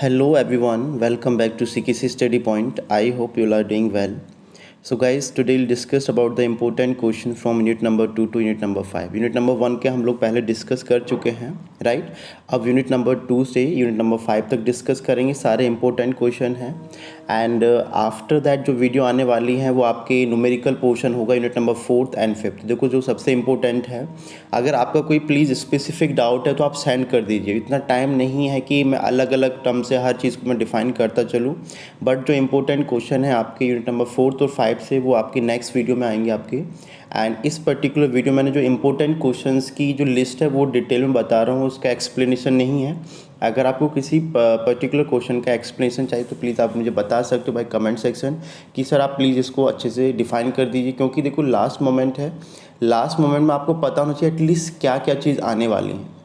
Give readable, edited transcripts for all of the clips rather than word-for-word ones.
Hello everyone, welcome back to CKC Study Point. I hope you all are doing well. So guys, today we'll discuss about the important question from unit number 2 to unit number 5. Unit number 1 के हम लोग पहले discuss कर चुके हैं, right. अब unit number 2 से unit number 5 तक डिस्कस करेंगे, सारे इंपॉर्टेंट क्वेश्चन हैं। एंड आफ्टर दैट जो वीडियो आने वाली है वो आपके न्यूमेरिकल पोर्शन होगा unit number 4th and 5th। देखो जो सबसे इम्पोर्टेंट है, अगर आपका कोई प्लीज़ स्पेसिफिक डाउट है तो आप सेंड कर दीजिए। इतना टाइम नहीं है कि मैं अलग अलग टर्म से हर चीज़ को मैं डिफाइन करता चलूँ, बट जो इम्पोर्टेंट क्वेश्चन है आपके यूनिट नंबर 4th और 5 से वो आपकी नेक्स्ट वीडियो में आएंगे आपके। एंड इस पर्टिकुलर वीडियो मैंने जो इम्पोर्टेंट क्वेश्चंस की जो लिस्ट है वो डिटेल में बता रहा हूँ, उसका एक्सप्लेनेशन नहीं है। अगर आपको किसी पर्टिकुलर क्वेश्चन का एक्सप्लेनेशन चाहिए तो प्लीज़ आप मुझे बता सकते हो भाई कमेंट सेक्शन कि सर आप प्लीज़ इसको अच्छे से डिफाइन कर दीजिए, क्योंकि देखो लास्ट मोमेंट है, लास्ट मोमेंट में आपको पता होना चाहिए एटलीस्ट क्या क्या चीज़ आने वाली है।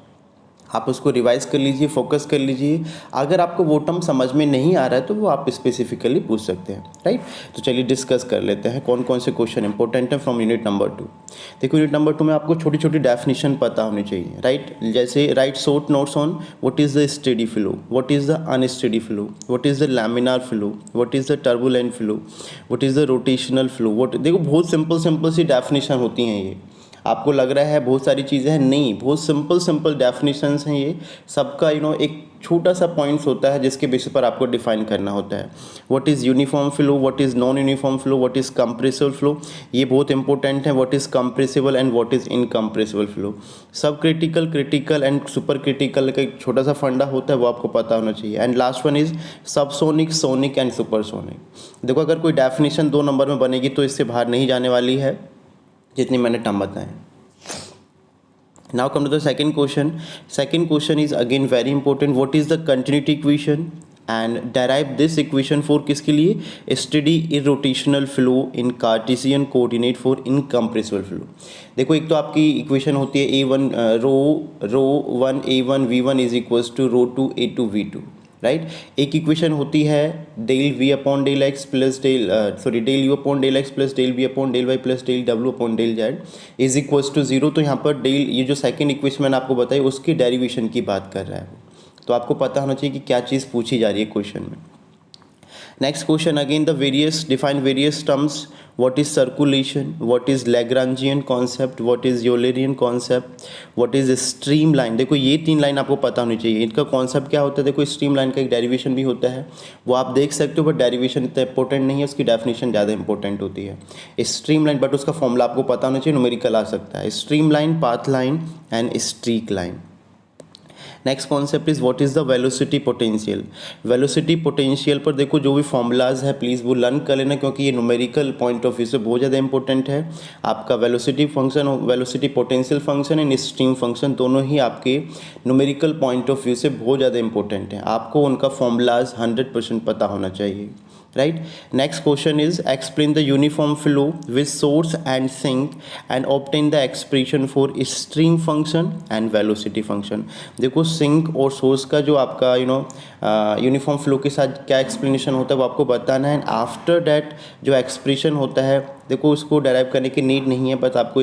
आप उसको रिवाइज कर लीजिए, फोकस कर लीजिए। अगर आपको वो टर्म समझ में नहीं आ रहा है तो वो आप स्पेसिफिकली पूछ सकते हैं, राइट। तो चलिए डिस्कस कर लेते हैं कौन कौन से क्वेश्चन इंपॉर्टेंट है फ्रॉम यूनिट नंबर 2। देखो यूनिट नंबर 2 में आपको छोटी छोटी डेफिनेशन पता होनी चाहिए, राइट। जैसे right short notes on what is the steady flow, what is the unsteady flow, what is the laminar flow, what is the turbulent flow, what is the rotational flow. What, देखो बहुत simple simple सी definition होती हैं ये। आपको लग रहा है बहुत सारी चीज़ें हैं, नहीं, बहुत सिंपल सिंपल डेफिनेशंस हैं ये। सबका एक छोटा सा पॉइंट्स होता है जिसके बेसिस पर आपको डिफाइन करना होता है। What is uniform flow, what is non uniform flow, what is compressible flow, ये बहुत इंपॉर्टेंट है। What is compressible and what is incompressible flow. Sub critical, critical and super critical का एक छोटा सा फंडा होता है, वो आपको पता होना चाहिए। And last one is subsonic, sonic and supersonic. देखो अगर कोई डेफिनेशन 2 नंबर में बनेगी तो इससे बाहर नहीं जाने वाली है जितनी मैंने टर्म बताए। Now come to the second question. Second question is again very important. What is the continuity equation? And derive this equation for किसके लिए? Steady irrotational flow in Cartesian coordinate for incompressible flow. देखो एक तो आपकी equation होती है A1 rho 1 A1 V1 is equals to rho 2 A2 V2, right. एक equation होती है del v upon del x plus del u upon del x plus del v upon del y plus del डब्ल्यू upon del z is equals to 0। तो यहाँ पर del, ये जो second equation मैंने आपको बताई उसकी डेरिवेशन की बात कर रहा है, तो आपको पता होना चाहिए कि क्या चीज़ पूछी जा रही है क्वेश्चन में। Next question again the various define various terms. What is circulation, what is Lagrangian concept, what is Eulerian concept, what is stream line. देखो ये 3 लाइन आपको पता होनी चाहिए। इनका कॉन्सेप्ट क्या होता है, देखो स्ट्रीम लाइन का एक डेरिवेशन भी होता है, वो आप देख सकते हो, बट डेरिवेशन इतना इंपॉर्टेंट नहीं है, उसकी डेफिनेशन ज़्यादा इंपॉर्टेंट होती है। स्ट्रीम लाइन, बट उसका फॉर्मूला आपको पता होना चाहिए, न्यूमेरिकल आ सकता है। Stream line, path line and streak line. Next concept is what is the velocity potential. Velocity potential पर देखो जो भी फॉर्मूलाज है प्लीज़ वो लर्न कर लेना, क्योंकि ये न्यूमेरिकल पॉइंट ऑफ व्यू से बहुत ज़्यादा इंपॉर्टेंट है। आपका velocity function, velocity potential function and stream function दोनों ही आपके न्यूमेरिकल पॉइंट ऑफ व्यू से बहुत ज़्यादा इंपॉर्टेंट है। आपको उनका फॉर्मूलाज 100% पता होना चाहिए, right. Next question is explain the uniform flow with source and sink and obtain the expression for stream function and velocity function। देखो सिंक और सोर्स का जो आपका यूनिफॉर्म फ्लो के साथ क्या एक्सप्लेनेशन होता है वो आपको बताना है। आफ्टर डैट जो एक्सप्रेशन होता है, देखो उसको डेराइव करने की नीड नहीं है, बस आपको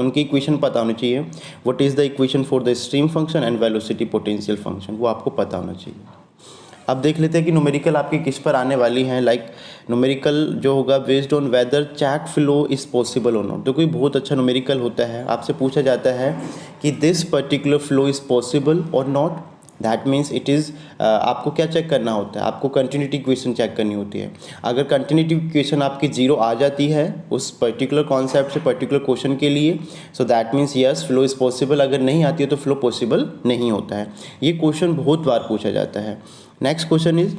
उनकी इक्वेशन पता होनी चाहिए। What is the equation for the stream function and velocity potential function, वो आपको पता होना चाहिए। अब देख लेते हैं कि न्यूमेरिकल आपकी किस पर आने वाली हैं। लाइक न्यूमेरिकल जो होगा based on whether check flow is possible और नॉट। तो कोई बहुत अच्छा न्यूमेरिकल होता है, आपसे पूछा जाता है कि this particular flow is possible और not. That means it is, आपको क्या चेक करना होता है, आपको कंटिन्यूटी इक्वेशन चेक करनी होती है। अगर कंटिन्यूटी इक्वेशन आपकी 0 आ जाती है उस पर्टिकुलर कॉन्सेप्ट से पर्टिकुलर क्वेश्चन के लिए, so that means yes flow is possible. अगर नहीं आती है तो फ्लो पॉसिबल नहीं होता है। ये क्वेश्चन बहुत बार पूछा जाता है। Next question is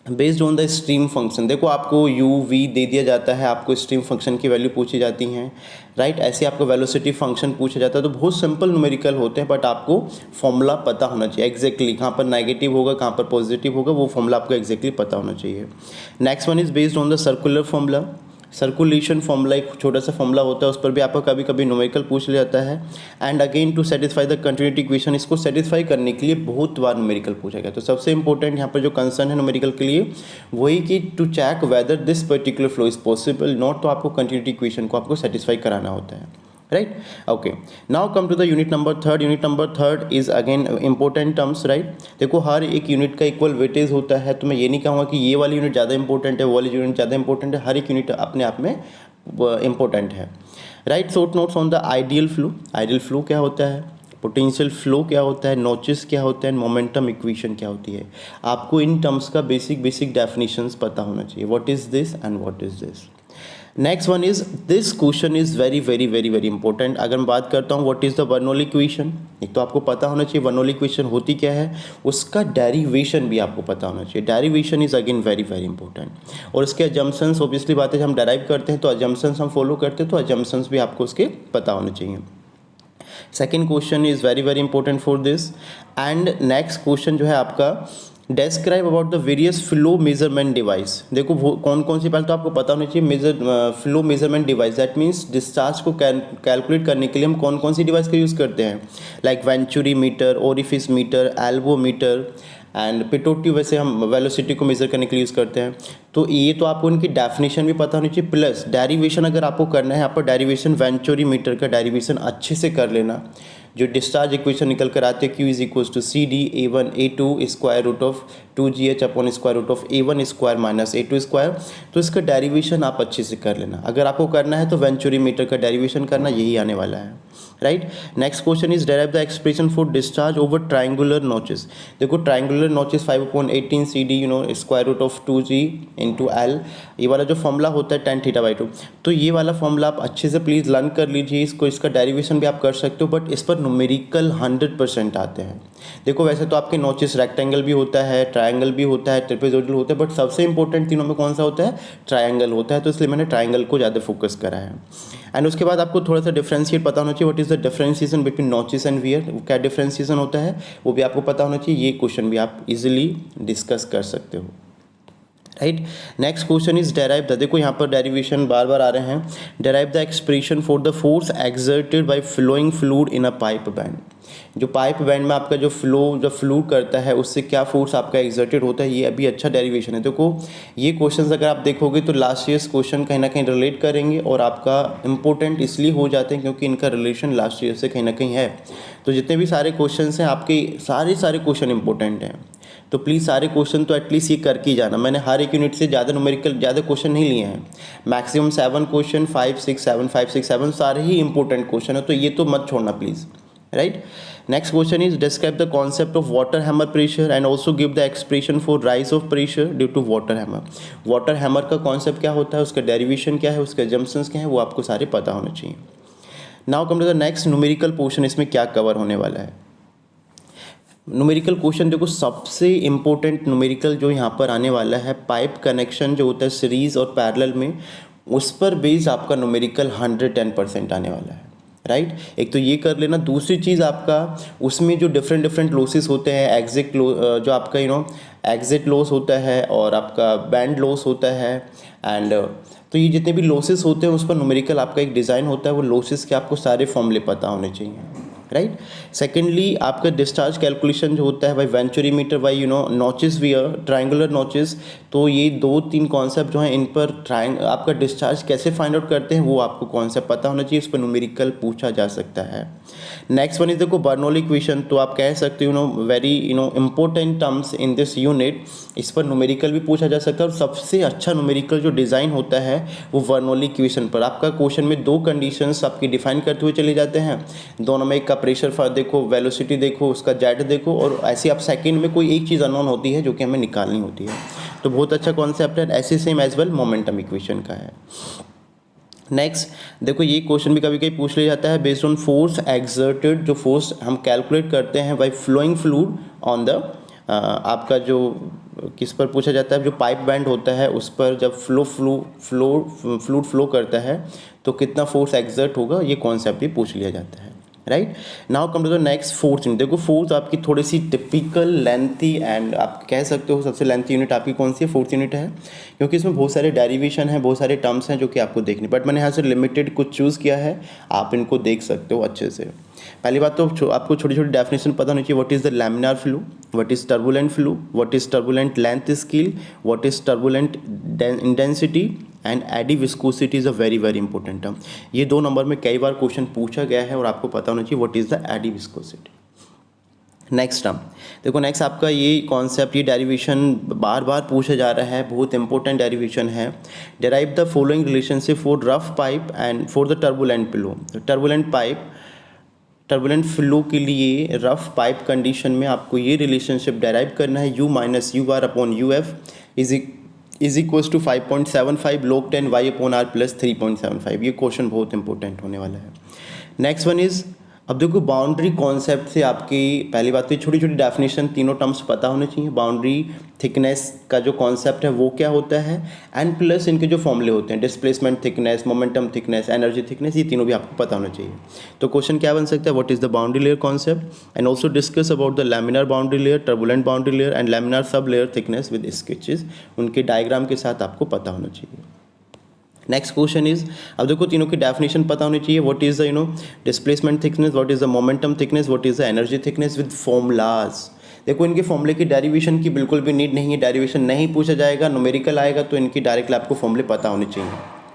based on the stream function. देखो आपको यू वी दे दिया जाता है, आपको स्ट्रीम फंक्शन की वैल्यू पूछी जाती हैं, राइट। ऐसे आपको वेलोसिटी फंक्शन पूछा जाता है, तो बहुत सिंपल न्यूमेरिकल होते हैं, बट आपको फॉर्मूला पता होना चाहिए एग्जैक्टली, कहाँ पर नेगेटिव होगा कहाँ पर पॉजिटिव होगा, वो फॉर्मूला आपको एग्जैक्टली पता होना चाहिए। Next one is based on the circular formula. Circulation formula एक छोटा सा फॉर्मूला होता है, उस पर भी आपको कभी कभी न्यूमेरिकल पूछ लिया जाता है। And again to satisfy the continuity equation, इसको सेटिस्फाई करने के लिए बहुत बार न्यूमेरिकल पूछा गया। तो सबसे इंपॉर्टेंट यहाँ पर जो कंसर्न है न्यूमेरिकल के लिए वही कि to check whether this particular flow is possible not, तो आपको कंटिन्यूटी इक्वेशन को आपको सेटिस्फाई कराना होता है, right? Okay, now come to the unit number third. Unit number third is again important terms, right? देखो हर एक यूनिट का इक्वल वेटेज होता है, तो मैं ये नहीं कहूँगा कि ये वाली यूनिट ज़्यादा इंपॉर्टेंट है, वो वाली यूनिट ज़्यादा इंपॉर्टेंट है, हर एक यूनिट अपने आप में इंपॉर्टेंट है, right? Short notes on the ideal flow. Ideal flow क्या होता है, पोटेंशियल फ्लो क्या होता है, नॉचेस क्या होता है, मोमेंटम इक्वेशन क्या होती है। आपको इन टर्म्स का बेसिक डेफिनेशंस पता होना चाहिए, what is this and what is this. Next one is this question is very very very very important. अगर मैं बात करता हूँ what is the Bernoulli equation, एक तो आपको पता होना चाहिए बर्नौली इक्वेशन होती क्या है, उसका डेरिवेशन भी आपको पता होना चाहिए। Derivation is again very very important, और इसके अजम्पशंस ऑब्वियसली बात है, हम डेराइव करते हैं तो अजम्पशंस हम फॉलो करते हैं, तो अजम्पशंस भी आपको उसके पता होने चाहिए। Second question is very very important for this. And next question जो है आपका, describe about the various flow measurement device. देखो वो कौन कौन सी, पहले तो आपको पता होना चाहिए flow measurement device, that means discharge को कैलकुलेट करने के लिए हम कौन कौन सी डिवाइस का यूज़ करते हैं, like venturi meter, orifice meter, elbow meter and pitot, वैसे हम वेलोसिटी को मेज़र करने के लिए यूज़ करते हैं। तो ये तो आपको उनकी डेफिनेशन भी पता होनी चाहिए, प्लस डेरिवेशन अगर आपको करना है, आपको डेरिवेशन वेंचुरी मीटर का डेरिवेशन अच्छे से कर लेना। जो डिस्चार्ज इक्वेशन निकल कर आते हैं, Q is equals to C D A1 A2 square root of 2GH upon square root of A1 square minus A2 square, तो इसका डेरिवेशन आप अच्छे से कर लेना। अगर आपको करना है तो वेंचुरी मीटर का डेरिवेशन करना, यही आने वाला है, right? Next question is derive the expression for discharge over triangular notches. देखो triangular notches 5/18 CD square root of 2G into L, ये वाला जो फॉर्मूला होता है tan θ/2, तो ये वाला फॉर्मूला आप अच्छे से प्लीज़ लर्न कर लीजिए इसको, इसका डेरिवेशन भी आप कर सकते हो, बट इस पर न्यूमेरिकल 100% आते हैं। देखो वैसे तो आपके नॉचेस रेक्टेंगल भी होता है, ट्राइंगल भी होता है, ट्रेपेजोइडल होता है, बट सबसे इंपॉर्टेंट तीनों में कौन सा होता है, ट्राइंगल होता है, तो इसलिए मैंने ट्राइंगल को ज़्यादा फोकस करा है। एंड उसके बाद आपको थोड़ा सा डिफ्रेंशिएट पता होना चाहिए, what is the differentiation between notches and wear, क्या डिफ्रेंशिएशन होता है वो भी आपको पता होना चाहिए। ये क्वेश्चन भी आप इजीली डिस्कस कर सकते हो, right? Next question is derive the, देखो यहाँ पर डेरिवेशन बार बार आ रहे हैं, derive the expression for the force exerted by flowing fluid in a pipe bend. जो पाइप बैंड में आपका जो फ्लो करता है उससे क्या फोर्स आपका एक्सर्टेड होता है, ये अभी अच्छा डेरिवेशन है। देखो ये क्वेश्चंस अगर आप देखोगे तो लास्ट ईयर्स क्वेश्चन कहीं ना कहीं रिलेट करेंगे, और आपका इंपॉर्टेंट इसलिए हो जाते हैं क्योंकि इनका रिलेशन लास्ट ईयर से कहीं ना कहीं है। तो जितने भी सारे क्वेश्चंस हैं आपके, सारे क्वेश्चन इंपॉर्टेंट हैं, तो प्लीज़ सारे क्वेश्चन तो एटलीस्ट ये करके ही जाना। मैंने हर एक यूनिट से ज़्यादा न्यूमेरिकल ज़्यादा क्वेश्चन नहीं लिए हैं, मैक्सिमम 7 क्वेश्चन, 5 6 7 सारे ही इंपॉर्टेंट क्वेश्चन है, तो ये तो मत छोड़ना please, right? Next question is describe the concept of water hammer pressure and also give the expression for rise of pressure due to water hammer. Water hammer का concept क्या होता है, उसका डेरिवेशन क्या है, उसके जम्पशंस क्या है, वो आपको सारे पता होने चाहिए। Now come to the next numerical portion, इसमें क्या कवर होने वाला है। न्यूमेरिकल क्वेश्चन देखो सबसे इंपॉर्टेंट न्यूमेरिकल जो यहाँ पर आने वाला है, पाइप कनेक्शन जो होता है सीरीज और पैरेलल में, उस पर बेस्ड आपका न्यूमेरिकल 110% आने वाला है, राइट? एक तो ये कर लेना। दूसरी चीज़ आपका उसमें जो डिफरेंट लॉसेस होते हैं, एग्जिट जो आपका एग्जिट लॉस होता है और आपका बैंड लॉस होता है, एंड तो ये जितने भी लॉसेस होते हैं उस पर न्यूमेरिकल आपका एक डिज़ाइन होता है, वो लॉसेस के आपको सारे फॉर्मूले पता होने चाहिए, राइट? सेकेंडली आपका डिस्चार्ज कैलकुलेशन जो होता है by venturi meter, by notches wear, triangular notches, तो ये 2-3 कॉन्सेप्ट जो हैं इन पर आपका डिस्चार्ज कैसे फाइंड आउट करते हैं वो आपको कॉन्सेप्ट पता होना चाहिए, उस पर न्यूमेरिकल पूछा जा सकता है। नेक्स्ट वन इज देखो बर्नौली इक्वेशन, तो आप कह सकते हो very important terms in this unit, इस पर न्यूमेरिकल भी पूछा जा सकता है, और सबसे अच्छा न्यूमेरिकल जो डिज़ाइन होता है वो बर्नौली इक्वेशन पर। आपका क्वेश्चन में 2 कंडीशंस आपकी डिफाइन करते हुए चले जाते हैं, दोनों में एक का प्रेशर देखो, वेलोसिटी देखो, उसका जेट देखो, और ऐसे आप सेकंड में कोई एक चीज़ अननोन होती है जो कि हमें निकालनी होती है, तो बहुत अच्छा कॉन्सेप्ट है। ऐसे same as well momentum equation का है। नेक्स्ट देखो ये क्वेश्चन भी कभी कभी पूछ लिया जाता है, बेस्ड ऑन फोर्स एक्सर्टेड, जो फोर्स हम कैलकुलेट करते हैं by flowing fluid on the, आपका जो किस पर पूछा जाता है, जो पाइप बैंड होता है उस पर जब फ्लूइड फ्लो करता है तो कितना फोर्स एक्सर्ट होगा, ये कॉन्सेप्ट भी पूछ लिया जाता है, right? Now come to the next fourth unit. देखो फोर्थ आपकी थोड़ी सी टिपिकल लेंथी, एंड आप कह सकते हो सबसे लेंथी यूनिट आपकी कौन सी है, फोर्थ यूनिट है, क्योंकि इसमें बहुत सारे डेरिवेशन है, बहुत सारे टर्म्स हैं जो कि आपको देखने, बट मैंने यहाँ से लिमिटेड कुछ चूज़ किया है, आप इनको देख सकते हो अच्छे से। पहली बात तो आपको छोटी छोटी डेफिनेशन पता होनी चाहिए, what is the laminar flow, what is turbulent flow, what is turbulent length scale, what is turbulent intensity, and eddy viscosity is a very very important term. ये 2 नंबर में कई बार क्वेश्चन पूछा गया है और आपको पता होना चाहिए what is the eddy viscosity. Next term देखो, नेक्स्ट आपका ये कॉन्सेप्ट, ये डेरिवेशन बार बार पूछा जा रहा है, बहुत इंपॉर्टेंट डेरिवेशन है। Derive the following relationship for rough pipe and for the turbulent flow. Turbulent flow के लिए रफ पाइप कंडीशन में आपको ये रिलेशनशिप डेराइव करना है, u minus u r upon u f is equals to 5.75 log 10 y upon r plus 3.75। ये question बहुत important होने वाला है। नेक्स्ट वन इज़, अब देखो बाउंड्री कॉन्सेप्ट से आपकी पहली बात तो छोटी छोटी डेफिनेशन तीनों टर्म्स पता होने चाहिए। बाउंड्री थिकनेस का जो कॉन्सेप्ट है वो क्या होता है, एंड प्लस इनके जो फॉर्मूले होते हैं, displacement thickness, momentum thickness, energy thickness, ये तीनों भी आपको पता होना चाहिए। तो क्वेश्चन क्या बन सकता है, what is the boundary layer concept and also discuss about the laminar boundary layer, turbulent boundary layer and laminar sub layer thickness with sketches, उनके डायग्राम के साथ आपको पता होना चाहिए। नेक्स्ट क्वेश्चन इज, अब देखो तीनों की डेफिनेशन पता होनी चाहिए, what is the displacement thickness, what is the momentum thickness, what is the energy thickness with formulas. देखो इनके फॉर्मूले की डेरिवेशन की बिल्कुल भी नीड नहीं है, डेरिवेशन नहीं पूछा जाएगा, न्यूमेरिकल आएगा तो इनकी डायरेक्टली आपको फॉर्मूले पता होने चाहिए,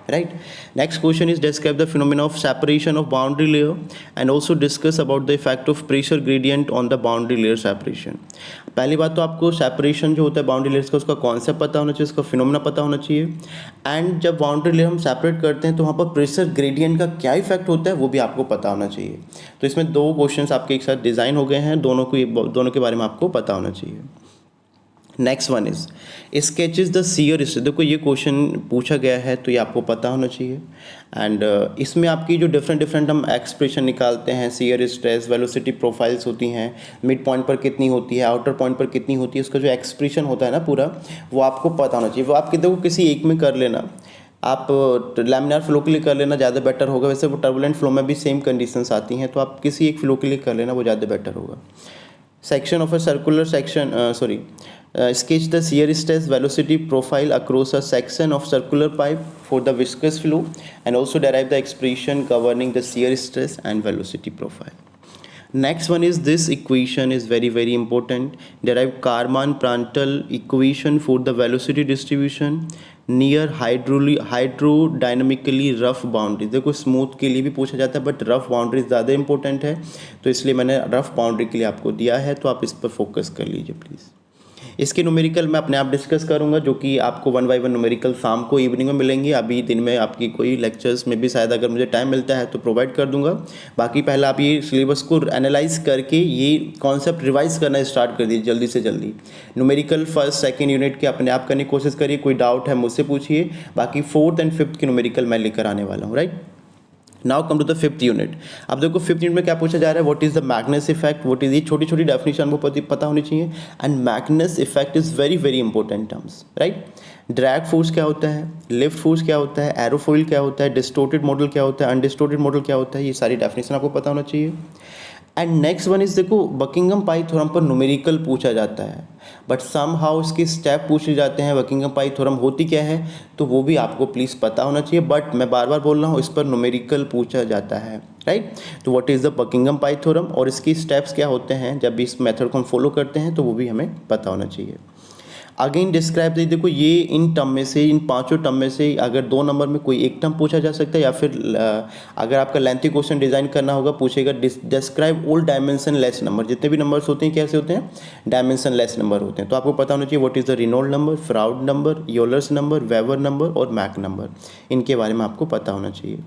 right. Next question is, describe the phenomena of separation of boundary layer and also discuss about the effect of pressure gradient on the boundary layer separation. पहली बात तो आपको सेपरेशन जो होता है बाउंड्री लेयर्स का, उसका कॉन्सेप्ट पता होना चाहिए, उसका फिनोमेना पता होना चाहिए, एंड जब बाउंड्री लेयर हम सेपरेट करते हैं तो वहाँ पर प्रेशर ग्रेडियंट का क्या इफेक्ट होता है वो भी आपको पता होना चाहिए। तो इसमें 2 क्वेश्चंस आपके एक साथ डिज़ाइन हो गए हैं, दोनों के बारे में आपको पता होना चाहिए। Next one is, sketches the shear stress. देखो ये क्वेश्चन पूछा गया है तो ये आपको पता होना चाहिए, एंड इसमें आपकी जो डिफरेंट हम एक्सप्रेशन निकालते हैं, शियर स्ट्रेस, वेलोसिटी प्रोफाइल्स होती हैं, मिड पॉइंट पर कितनी होती है, आउटर पॉइंट पर कितनी होती है, उसका जो एक्सप्रेशन होता है ना पूरा, वो आपको पता होना चाहिए। वो आप देखो किसी एक में कर लेना, आप लैमिनार फ्लो के लिए कर लेना ज़्यादा बेटर होगा। वैसे वो टर्बुलेंट फ्लो में भी सेम कंडीशंस आती हैं, तो आप किसी एक फ्लो के लिए कर लेना, वो ज़्यादा बेटर होगा। Section of a circular section, sketch the shear stress velocity profile across a section of circular pipe for the viscous flow and also derive the expression governing the shear stress and velocity profile. Next one is, this equation is very important. Derive Karman-Prandtl equation for the velocity distribution near hydrodynamically rough boundaries। देखो smooth के लिए भी पूछा जाता है but rough boundaries ज़्यादा important है, तो इसलिए मैंने रफ बाउंड्री के लिए आपको दिया है, तो आप इस पर फोकस कर लीजिए प्लीज़। इसके न्यूमेरिकल मैं अपने आप डिस्कस करूंगा, जो कि आपको 1 by 1 न्यूमेरिकल शाम को इवनिंग में मिलेंगे। अभी दिन में आपकी कोई लेक्चर्स में भी शायद अगर मुझे टाइम मिलता है तो प्रोवाइड कर दूंगा। बाकी पहले आप ये सिलेबस को एनालाइज करके ये कॉन्सेप्ट रिवाइज करना स्टार्ट कर दीजिए जल्दी से जल्दी। न्यूमेरिकल फर्स्ट सेकेंड यूनिट के अपने आप करने की कोशिश करिए, कोई डाउट है मुझसे पूछिए। बाकी 4th and 5th की न्यूमेरिकल मैं लेकर आने वाला हूँ, right. Now come to the 5th unit. अब देखो 5th यूनिट में क्या पूछा जा रहा है, what is the मैग्नेस effect, what is, ये छोटी छोटी डेफिनेशन आपको पता होनी चाहिए, and मैग्नेस effect is very important terms, right. Drag force क्या होता है, लिफ्ट फोर्स क्या होता है, एरोफॉइल क्या होता है, डिस्टोर्टेड मॉडल क्या होता है, अनडिस्टोर्टेड मॉडल क्या होता है, ये सारी डेफिनेशन आपको पता होना चाहिए। एंड नेक्स्ट वन इज, देखो बकिंघम पाई थ्योरम पर न्यूमेरिकल पूछा जाता है बट सम हाउ इसके स्टेप पूछे जाते हैं। बकिंघम पाई थ्योरम होती क्या है तो वो भी आपको प्लीज़ पता होना चाहिए, बट मैं बार बार बोल रहा हूँ इस पर न्यूमेरिकल पूछा जाता है, राइट। तो what is the Buckingham pi theorem और इसकी स्टेप्स क्या होते हैं जब इस मेथड को हम फॉलो करते हैं, तो वो भी हमें पता होना चाहिए। अगेन डिस्क्राइब, देखो ये इन टर्म में से, इन 5 टर्म में से अगर 2 नंबर में कोई एक टर्म पूछा जा सकता है, या फिर अगर आपका लेंथी क्वेश्चन डिजाइन करना होगा पूछेगा describe all dimension less number. जितने भी नंबर्स होते हैं कैसे होते हैं, डायमेंशन लेस नंबर होते हैं। तो आपको पता होना चाहिए what is the Reynold number, Froude number, Euler's number, Weber number और मैक नंबर, इनके बारे में आपको पता होना चाहिए।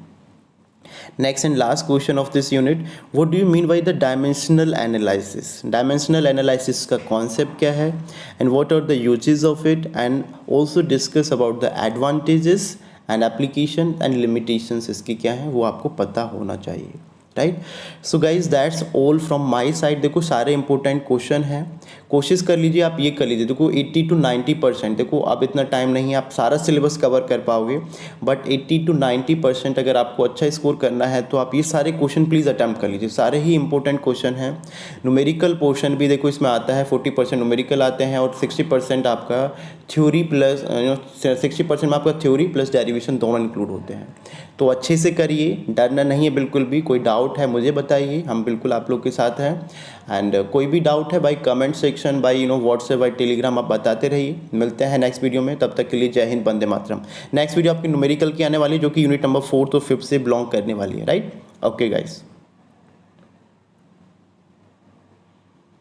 Next and last question of this unit, what do you mean by the dimensional analysis? Dimensional analysis का concept क्या है and what are the uses of it, and also discuss about the advantages and application and limitations इसकी क्या है वो आपको पता होना चाहिए, right. So guys that's all from my side. देखो सारे इंपॉर्टेंट क्वेश्चन हैं, कोशिश कर लीजिए आप ये कर लीजिए। देखो 80 to 90%, देखो अब इतना टाइम नहीं है आप सारा सिलेबस कवर कर पाओगे, बट 80 to 90% अगर आपको अच्छा स्कोर करना है तो आप ये सारे क्वेश्चन प्लीज़ अटैम्प्ट कर लीजिए। सारे ही इंपॉर्टेंट क्वेश्चन हैं। न्यूमेरिकल पोर्शन भी देखो इसमें आता है, 40% न्यूमेरिकल आते हैं और 60% आपका थ्योरी प्लस 60% में आपका थ्योरी प्लस डेरिवेशन दोनों इंक्लूड होते हैं। तो अच्छे से करिए, डरना नहीं है बिल्कुल भी। कोई डाउट है मुझे बताइए, हम बिल्कुल आप लोग के साथ हैं। एंड कोई भी डाउट है भाई कमेंट सेक्शन, भाई व्हाट्सएप, भाई टेलीग्राम, आप बताते रहिए। मिलते हैं नेक्स्ट वीडियो में, तब तक के लिए जय हिंद, वंदे मातरम। नेक्स्ट वीडियो आपकी न्यूमेरिकल की आने वाली है, जो कि यूनिट नंबर 4 और 5 से बिलोंग करने वाली है, राइट। Okay guys.